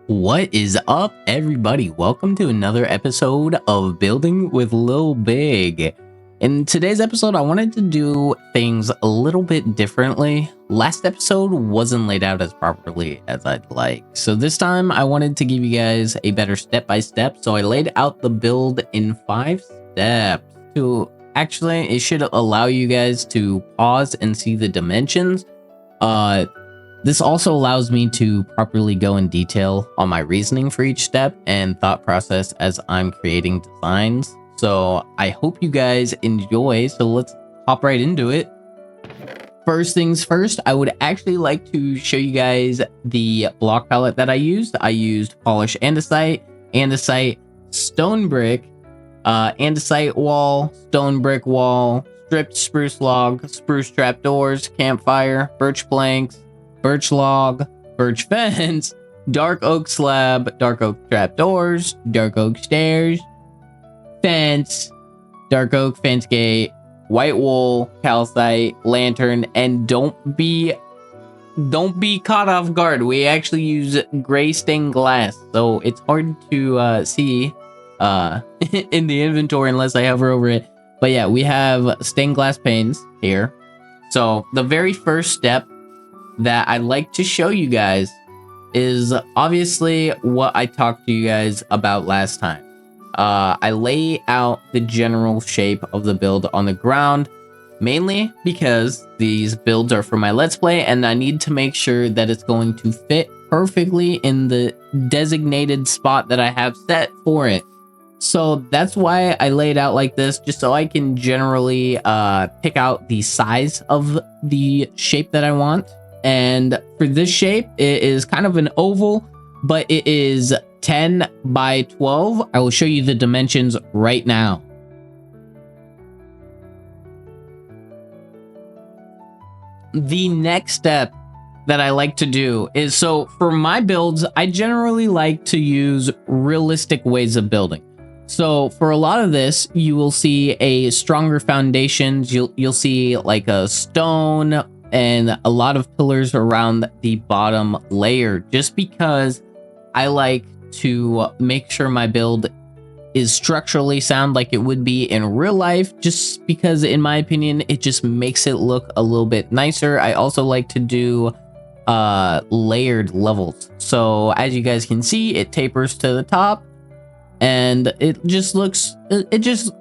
What is up, everybody? Welcome to another episode of Building with Lilbig. In today's episode, I wanted to do things a little bit differently. Last episode wasn't laid out as properly as I'd like. So this time I wanted to give you guys a better step-by-step. So I laid out the build in 5 steps. It should allow you guys to pause and see the dimensions. This also allows me to properly go in detail on my reasoning for each step and thought process as I'm creating designs. So I hope you guys enjoy. So let's hop right into it. First things first, I would actually like to show you guys the block palette that I used. I used polished andesite, stone brick, andesite wall, stone brick wall, stripped spruce log, spruce trapdoors, campfire, birch planks, birch log, birch fence, dark oak slab, dark oak trapdoors, dark oak stairs, fence, dark oak fence gate, white wool, calcite, lantern, and don't be caught off guard. We actually use gray stained glass, so it's hard to see in the inventory unless I hover over it. But yeah, we have stained glass panes here. So the very first step that I'd like to show you guys is obviously what I talked to you guys about last time. I lay out the general shape of the build on the ground, mainly because these builds are for my Let's Play and I need to make sure that it's going to fit perfectly in the designated spot that I have set for it. So that's why I lay it out like this, just so I can generally pick out the size of the shape that I want. And for this shape, it is kind of an oval, but it is 10 by 12. I will show you the dimensions right now. The next step that I like to do is, so for my builds, I generally like to use realistic ways of building. So for a lot of this, you will see a stronger foundations. You'll see like a stone and a lot of pillars around the bottom layer, just because I like to make sure my build is structurally sound like it would be in real life, just because in my opinion it just makes it look a little bit nicer. I also like to do layered levels, so as you guys can see, it tapers to the top and it just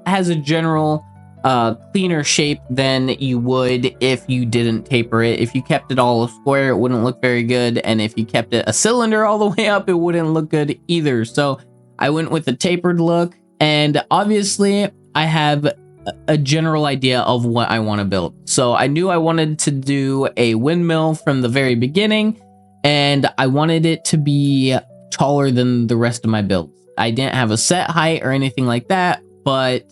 has a general cleaner shape than you would if you didn't taper it. If you kept it all square, it wouldn't look very good, and if you kept it a cylinder all the way up, it wouldn't look good either. So I went with a tapered look, and obviously I have a general idea of what I want to build. So I knew I wanted to do a windmill from the very beginning, and I wanted it to be taller than the rest of my builds. I didn't have a set height or anything like that, but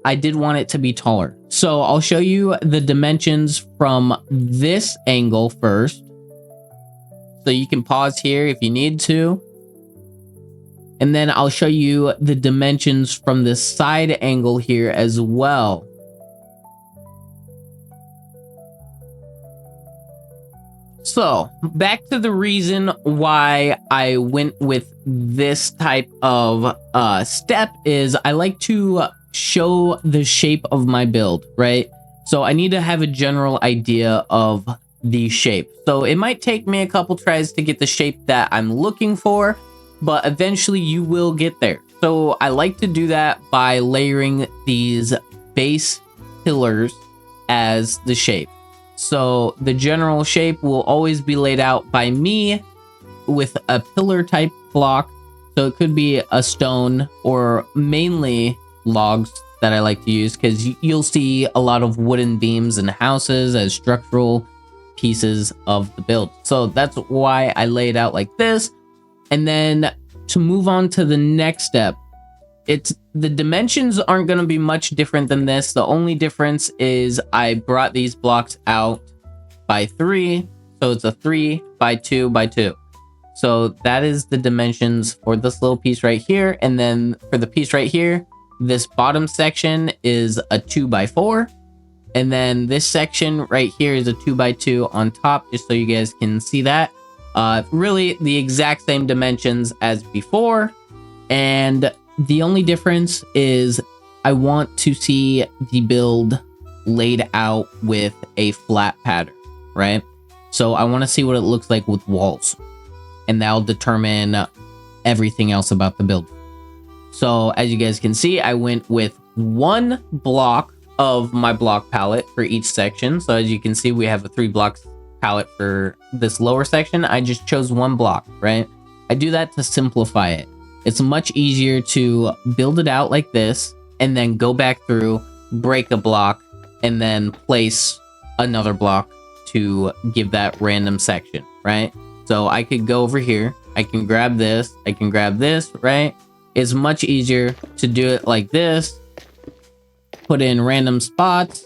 I did want it to be taller. So I'll show you the dimensions from this angle first. So you can pause here if you need to. And then I'll show you the dimensions from the side angle here as well. So back to the reason why I went with this type of step is I like to show the shape of my build, right? So I need to have a general idea of the shape. So it might take me a couple tries to get the shape that I'm looking for, but eventually you will get there. So I like to do that by layering these base pillars as the shape. So the general shape will always be laid out by me with a pillar type block. So it could be a stone or mainly logs that I like to use, because you'll see a lot of wooden beams and houses as structural pieces of the build. So that's why I lay it out like this. And then to move on to the next step, the dimensions aren't going to be much different than this. The only difference is I brought these blocks out by 3, so it's a 3 by 2 by 2. So that is the dimensions for this little piece right here. And then for the piece right here, this bottom section is a 2 by 4. And then this section right here is a 2 by 2 on top, just so you guys can see that. Really the exact same dimensions as before. And the only difference is I want to see the build laid out with a flat pattern, right? So I want to see what it looks like with walls, and that'll determine everything else about the build. So as you guys can see, I went with 1 block of my block palette for each section. So as you can see, we have a 3 blocks palette for this lower section. I just chose 1 block, right? I do that to simplify it. It's much easier to build it out like this and then go back through, break a block, and then place another block to give that random section, right? So I could go over here, I can grab this, I can grab this, right? It's much easier to do it like this, put in random spots.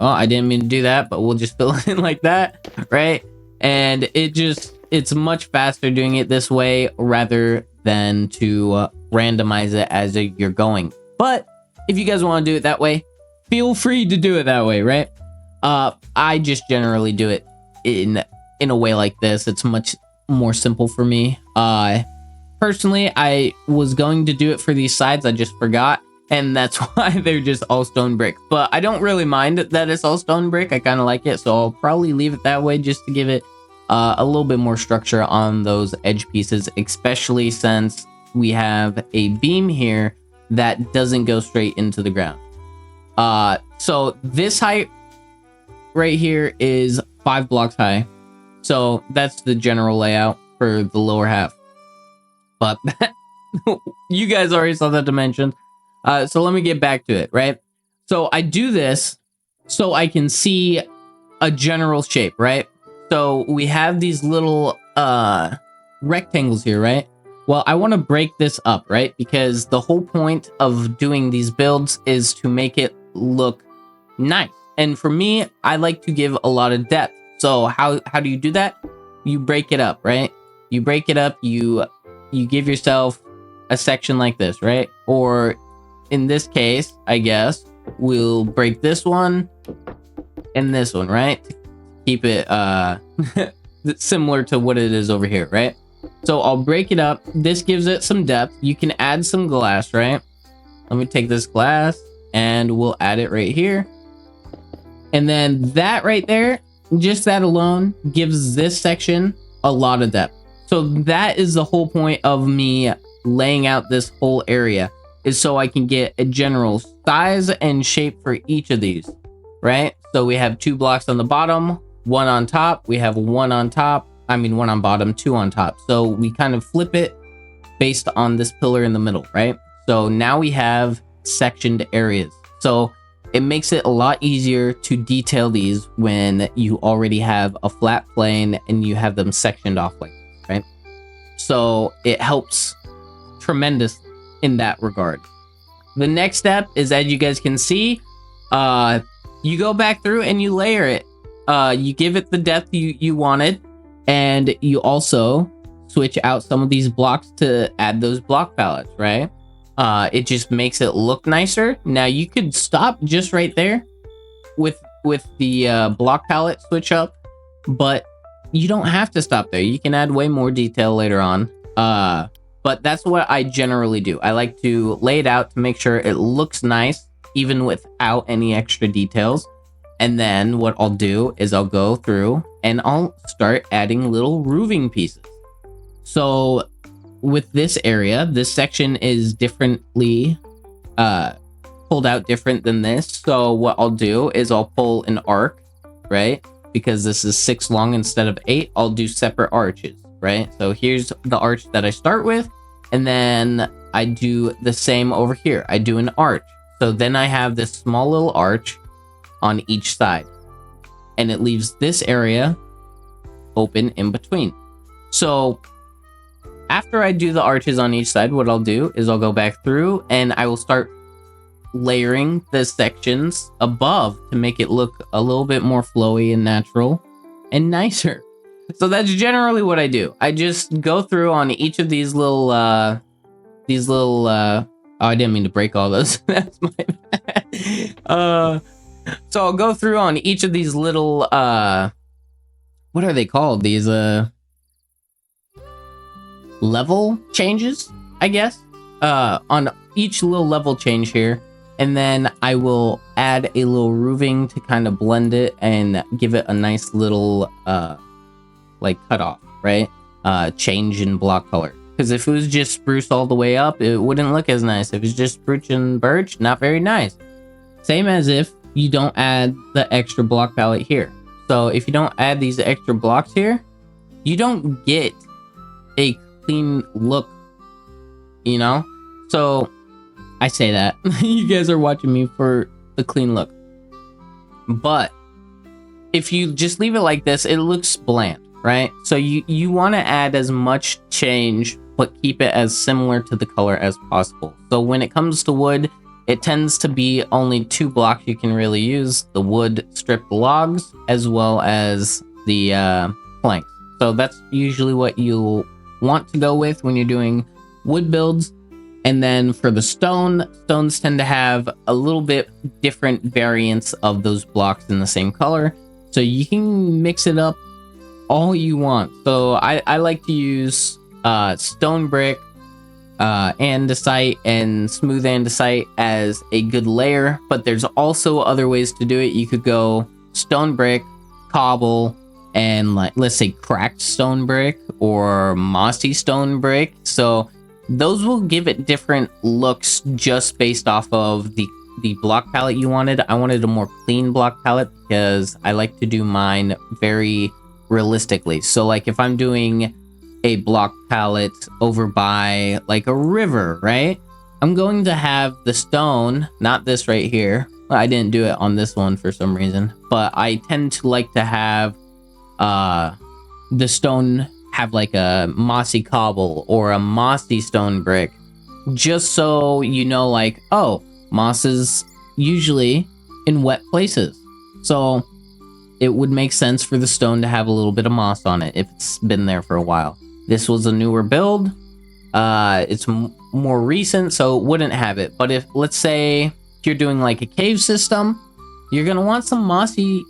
Oh, I didn't mean to do that, but we'll just fill it in like that, right? And it's much faster doing it this way rather than to randomize it as you're going. But if you guys want to do it that way, feel free to do it that way, right? I just generally do it in a way like this. It's much more simple for me. Personally, I was going to do it for these sides, I just forgot, and that's why they're just all stone brick. But I don't really mind that it's all stone brick. I kind of like it, so I'll probably leave it that way just to give it a little bit more structure on those edge pieces, especially since we have a beam here that doesn't go straight into the ground. So this height right here is 5 blocks high. So that's the general layout for the lower half. But you guys already saw that dimension. So let me get back to it, right? So I do this so I can see a general shape, right? So we have these little rectangles here, right? Well, I want to break this up, right? Because the whole point of doing these builds is to make it look nice. And for me, I like to give a lot of depth. So how do you do that? You break it up, right? You break it up, you give yourself a section like this, right? Or in this case, I guess, we'll break this one and this one, right? Keep it similar to what it is over here, right? So I'll break it up. This gives it some depth. You can add some glass, right? Let me take this glass and we'll add it right here. And then that right there, just that alone gives this section a lot of depth. So that is the whole point of me laying out this whole area, is so I can get a general size and shape for each of these, right? So we have 2 blocks on the bottom, 1 on top. We have 1 on top. 1 on bottom, 2 on top. So we kind of flip it based on this pillar in the middle, right? So now we have sectioned areas. So it makes it a lot easier to detail these when you already have a flat plane and you have them sectioned off like this, right? So it helps tremendous in that regard. The next step is, as you guys can see, you go back through and you layer it. You give it the depth you wanted, and you also switch out some of these blocks to add those block palettes, right? It just makes it look nicer. Now you could stop just right there with the block palette switch up, but you don't have to stop there. You can add way more detail later on. But that's what I generally do. I like to lay it out to make sure it looks nice, even without any extra details. And then what I'll do is I'll go through and I'll start adding little roofing pieces. So with this area, this section is differently pulled out different than this. So what I'll do is I'll pull an arc, right? Because this is 6 long instead of 8, I'll do separate arches, right? So here's the arch that I start with, and then I do the same over here. I do an arch. So then I have this small little arch on each side, and it leaves this area open in between. So after I do the arches on each side, what I'll do is I'll go back through and I will start layering the sections above to make it look a little bit more flowy and natural and nicer. So that's generally what I do. I just go through on each of these little oh, I didn't mean to break all those. That's my bad. So I'll go through on each of these little what are they called? These level changes, I guess, on each little level change here. And then I will add a little roofing to kind of blend it and give it a nice little, like cutoff, right? Change in block color. Because if it was just spruce all the way up, it wouldn't look as nice. If it's just spruce and birch, not very nice. Same as if you don't add the extra block palette here. So if you don't add these extra blocks here, you don't get a clean look, you know? So I say that. You guys are watching me for the clean look. But if you just leave it like this, it looks bland, right? So you want to add as much change, but keep it as similar to the color as possible. So when it comes to wood, it tends to be only 2 blocks you can really use: the wood stripped logs as well as the planks. So that's usually what you'll want to go with when you're doing wood builds. And then for the stones tend to have a little bit different variants of those blocks in the same color. So you can mix it up all you want. So I like to use stone brick, andesite, and smooth andesite as a good layer, but there's also other ways to do it. You could go stone brick, cobble, and like, let's say cracked stone brick or mossy stone brick. So those will give it different looks just based off of the block palette you wanted. I wanted a more clean block palette because I like to do mine very realistically. So like if I'm doing a block palette over by like a river, right? I'm going to have the stone, not this right here. I didn't do it on this one for some reason, but I tend to like to have the stone have like a mossy cobble or a mossy stone brick, just so you know, like, oh, moss is usually in wet places. So it would make sense for the stone to have a little bit of moss on it if it's been there for a while. This was a newer build. It's more recent, so it wouldn't have it. But if, let's say, you're doing like a cave system, you're going to want some mossy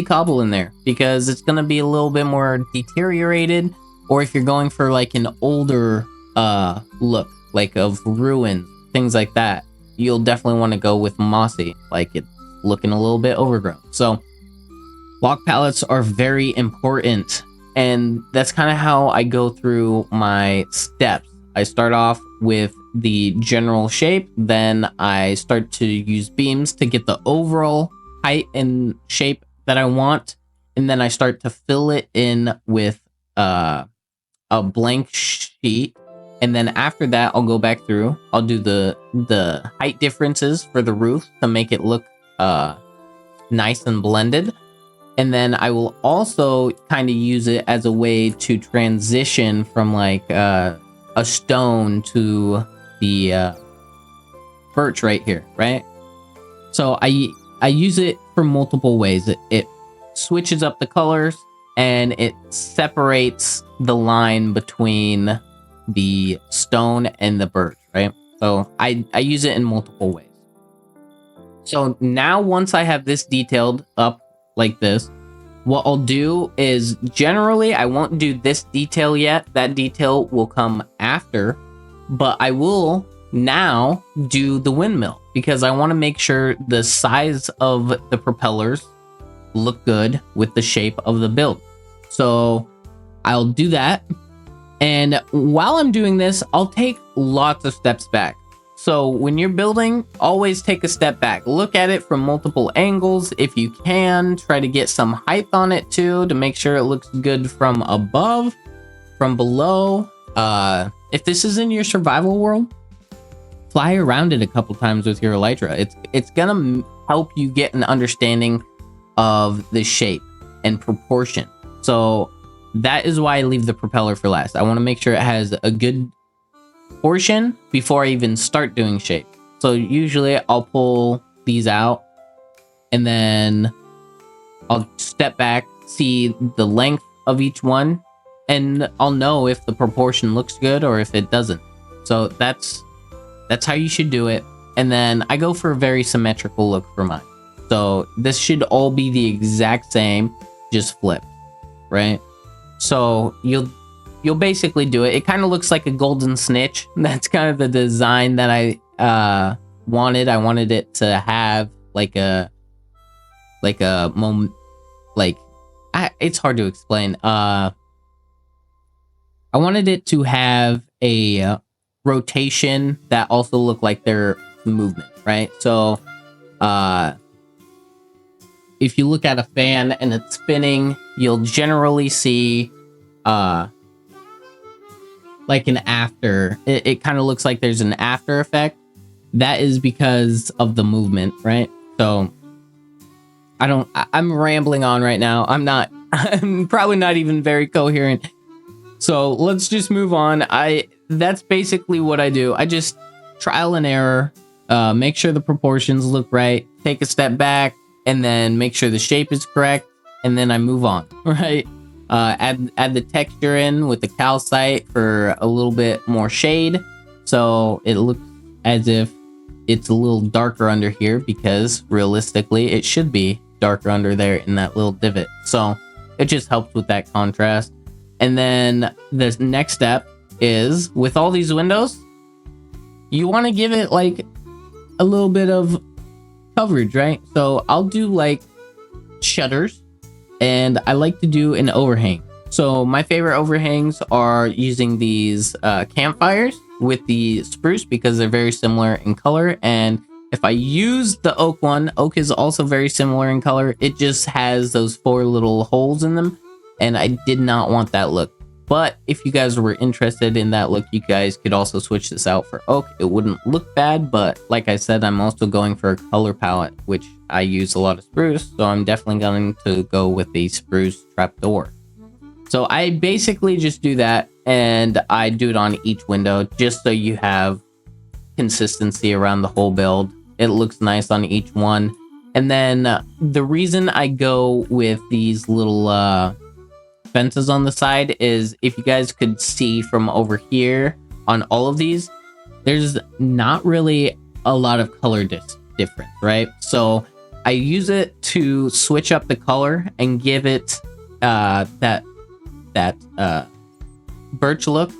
cobble in there because it's going to be a little bit more deteriorated. Or if you're going for like an older look, like of ruins, things like that, you'll definitely want to go with mossy, like it's looking a little bit overgrown. So block palettes are very important. And that's kind of how I go through my steps. I start off with the general shape, then I start to use beams to get the overall height and shape that I want, and then I start to fill it in with a blank sheet. And then after that, I'll go back through. I'll do the height differences for the roof to make it look nice and blended. And then I will also kind of use it as a way to transition from like a stone to the birch right here, right? So I use it for multiple ways. It switches up the colors and it separates the line between the stone and the birch, right? So I use it in multiple ways. So now once I have this detailed up like this, what I'll do is generally I won't do this detail yet. That detail will come after, but I will now do the windmill because I want to make sure the size of the propellers look good with the shape of the build. So I'll do that. And while I'm doing this, I'll take lots of steps back. So when you're building, always take a step back. Look at it from multiple angles. If you can, try to get some height on it too to make sure it looks good from above, from below. If this is in your survival world, fly around it a couple times with your elytra. It's gonna help you get an understanding of the shape and proportion. So that is why I leave the propeller for last. I want to make sure it has a good portion before I even start doing shape. So usually I'll pull these out and then I'll step back, see the length of each one, and I'll know if the proportion looks good or if it doesn't. So that's how you should do it. And then I go for a very symmetrical look for mine. So this should all be the exact same, just flipped, right? So you'll you'll basically do it. It kind of looks like a golden snitch. That's kind of the design that I wanted. I wanted it to have like a moment, like it's hard to explain. I wanted it to have a rotation that also looked like their movement, right? So if you look at a fan and it's spinning, you'll generally see like an after. It kind of looks like there's an after effect. That is because of the movement, right? So I'm rambling on right now. I'm probably not even very coherent. So let's just move on. That's basically what I do. I just trial and error, make sure the proportions look right, take a step back, and then make sure the shape is correct, and then I move on, right? Add the texture in with the calcite for a little bit more shade, so it looks as if it's a little darker under here, because realistically it should be darker under there in that little divot. So it just helps with that contrast. And then the next step is, with all these windows, you want to give it like a little bit of coverage, right? So I'll do like shutters, and I like to do an overhang. So my favorite overhangs are using these campfires with the spruce, because they're very similar in color. And if I use the oak one, oak is also very similar in color. It just has those 4 little holes in them, and I did not want that look. But if you guys were interested in that look, you guys could also switch this out for oak. It wouldn't look bad, but like I said, I'm also going for a color palette, which I use a lot of spruce, so I'm definitely going to go with the spruce trapdoor. So I basically just do that, and I do it on each window, just so you have consistency around the whole build. It looks nice on each one. And then the reason I go with these little fences on the side is, if you guys could see from over here on all of these, there's not really a lot of color difference, right? So I use it to switch up the color and give it that birch look,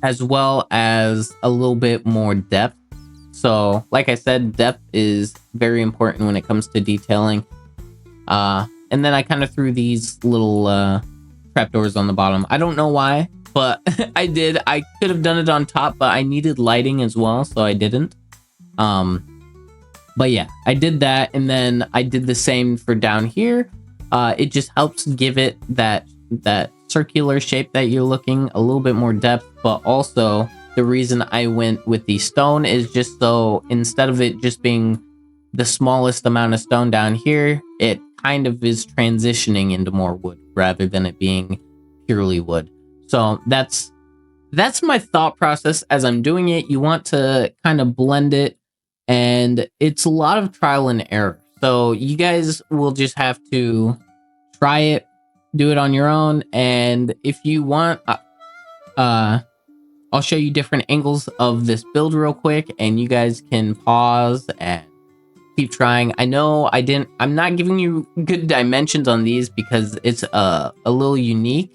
as well as a little bit more depth. So like I said, depth is very important when it comes to detailing. And then I kind of threw these little trapdoors on the bottom. I don't know why, but I did. I could have done it on top, but I needed lighting as well, so I didn't. But yeah, I did that, and then I did the same for down here. It just helps give it that circular shape that you're looking, a little bit more depth. But also, the reason I went with the stone is just so, instead of it just being the smallest amount of stone down here, it kind of is transitioning into more wood rather than it being purely wood. So that's my thought process as I'm doing it. You want to kind of blend it, and it's a lot of trial and error. So you guys will just have to try it, do it on your own, and if you want, I'll show you different angles of this build real quick, and you guys can pause and keep trying. I know I'm not giving you good dimensions on these because it's a little unique,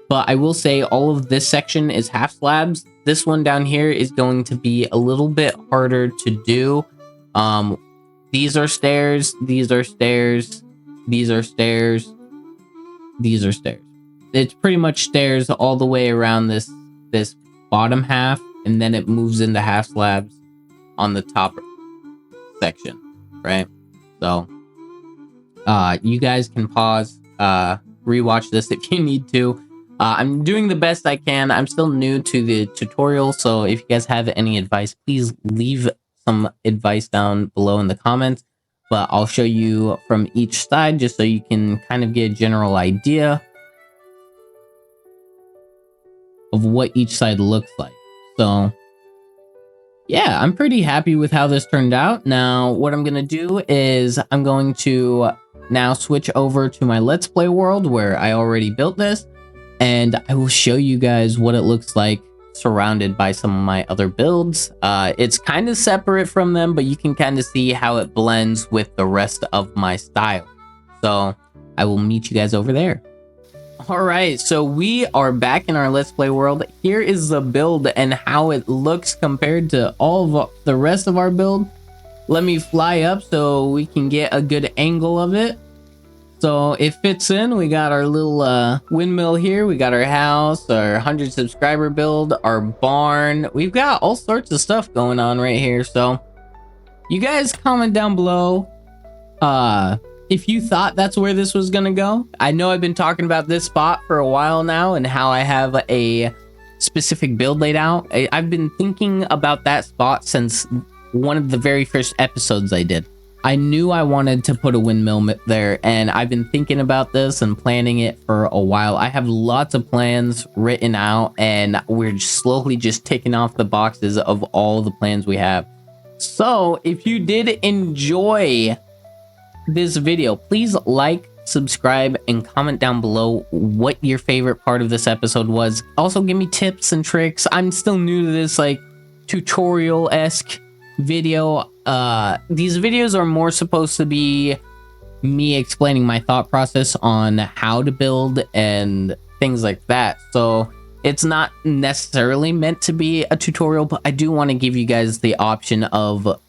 but I will say all of this section is half slabs. This one down here is going to be a little bit harder to do. These are stairs, these are stairs, these are stairs, these are stairs. It's pretty much stairs all the way around this bottom half, and then it moves into half slabs on the top section, right? So you guys can pause, rewatch this if you need to. I'm doing the best I can. I'm still new to the tutorial, so if you guys have any advice, please leave some advice down below in the comments. But I'll show you from each side just so you can kind of get a general idea of what each side looks like. So yeah, I'm pretty happy with how this turned out. Now what I'm gonna do is I'm going to now switch over to my Let's Play world where I already built this, and I will show you guys what it looks like surrounded by some of my other builds. It's kind of separate from them, but you can kind of see how it blends with the rest of my style. So I will meet you guys over there. All right, so we are back in our Let's Play world. Here is the build and how it looks compared to all of the rest of our build. Let me fly up so we can get a good angle of it. So it fits in. We got our little windmill here. We got our house, our 100 subscriber build, our barn. We've got all sorts of stuff going on right here. So you guys comment down below if you thought that's where this was gonna go. I know I've been talking about this spot for a while now and how I have a specific build laid out. I've been thinking about that spot since one of the very first episodes I did. I knew I wanted to put a windmill there, and I've been thinking about this and planning it for a while. I have lots of plans written out, and we're slowly just ticking off the boxes of all the plans we have. So if you did enjoy this video, please like, subscribe, and comment down below what your favorite part of this episode was. Also give me tips and tricks. I'm still new to this like tutorial-esque video. These videos are more supposed to be me explaining my thought process on how to build and things like that. So it's not necessarily meant to be a tutorial, but I do want to give you guys the option of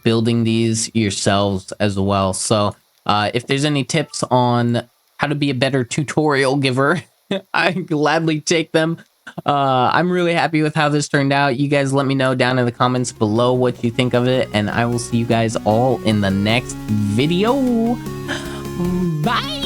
building these yourselves as well. So if there's any tips on how to be a better tutorial giver, I gladly take them. I'm really happy with how this turned out. You guys let me know down in the comments below what you think of it, and I will see you guys all in the next video. Bye.